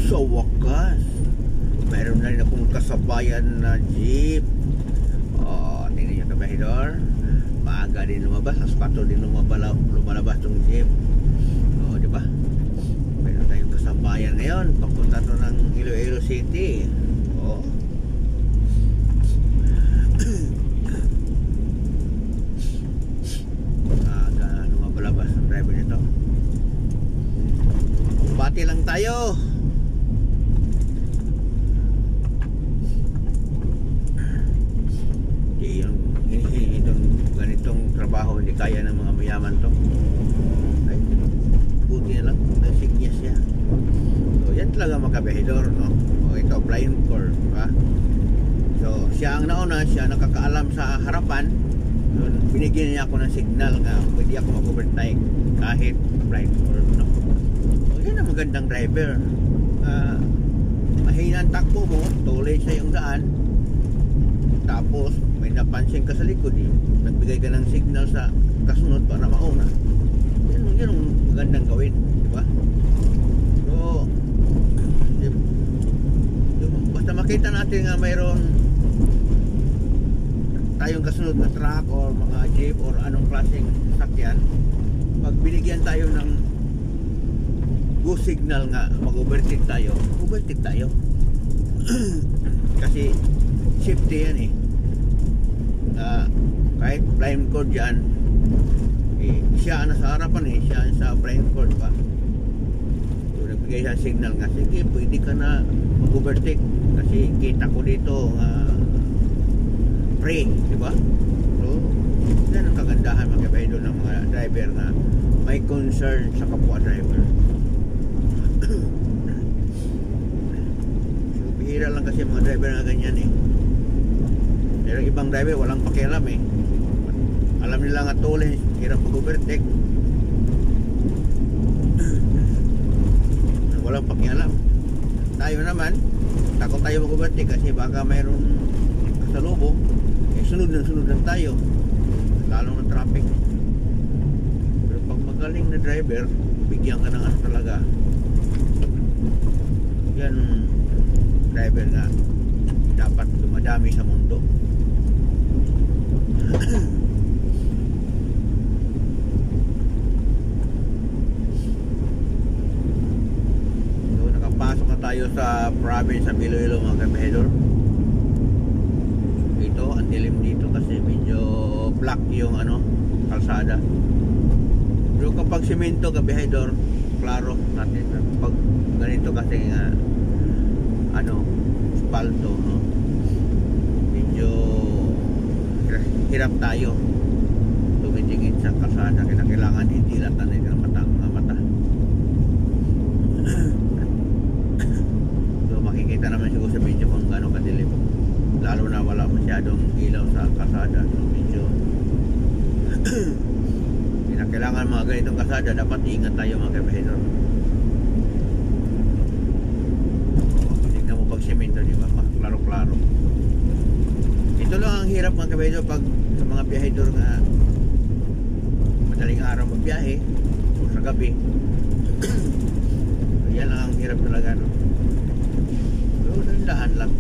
Sa wakas, meron na rin akong kasabayan na jeep. Tingnan nyo kabahidor, maaga din lumabas, as 4 din lumalabas tong jeep. Diba? Meron tayong kasabayan ngayon, papunta to ng Iloilo City. Maaga lumalabas ang driver nito. Bati lang tayo. Ganitong trabaho hindi kaya ng mga mayaman to. Ay, buti na lang nasigyas siya. So yan talaga makabahidor, no? Ito blind core, diba? So siya ang nauna, siya nakakaalam sa harapan. So, binigyan niya ako ng signal nga pwede ako mag-overtake kahit blind core, no? So yan ang magandang driver. Mahina ang takbo mo, tuloy sa iyong daan, tapos may napansin ka sa likod, nagbigay ka ng signal sa kasunod para mauna. Yan ang magandang gawin, di ba? So basta makita natin nga mayroon tayong kasunod na truck or mga jeep or anong klaseng sakyan, pag binigyan tayo ng go signal nga mag-overtake tayo, overtake tayo. Kasi safety yan kahit blind cord dyan, siya nasa harapan, siya sa blind cord pa. So nagbigay siya signal nga, sige pwede ka na mag-overtake kasi kita ko dito free, diba? So yan ang kagandahan mga kabahidor ng mga driver na may concern sa kapwa driver. So bihira lang kasi mga driver na ganyan pero ibang driver walang pakialam alam nila nga tuloy hirap mag-overtake, walang pakialam. Tayo naman takot tayo mag-overtake kasi baka mayroong kasalubong, sunod lang tayo lalong ng traffic. Pero pag magaling na driver, bigyan ka ng ano talaga, yan driver na dapat dumadami sa mundo. So nakapasok na tayo sa province ng Iloilo mga kabahidor. Ito ang dilim dito kasi medyo black yung kalsada. Pero kapag semento kabahidor, klaro natin. Pag ganito kasi spalto, no? Medyo hirap tayo tumitingin sa kalsada, kailangan idilatan natin ang mga mata. So makikita naman siguro sa video kung gaano kadilim, lalo na wala masyadong ilaw sa kalsada. So medyo kailangan mga ganitong kalsada, dapat ingat tayo mga kabahidor. Tingnan mo pag semento, di ba? Klaro-klaro. Ito lang ang hirap mga kabahidor pag sa mga biyahedor nga madaling araw magbiyahe o sa gabi. So, yan lang ang hirap talaga, no? Pero dandahan lang.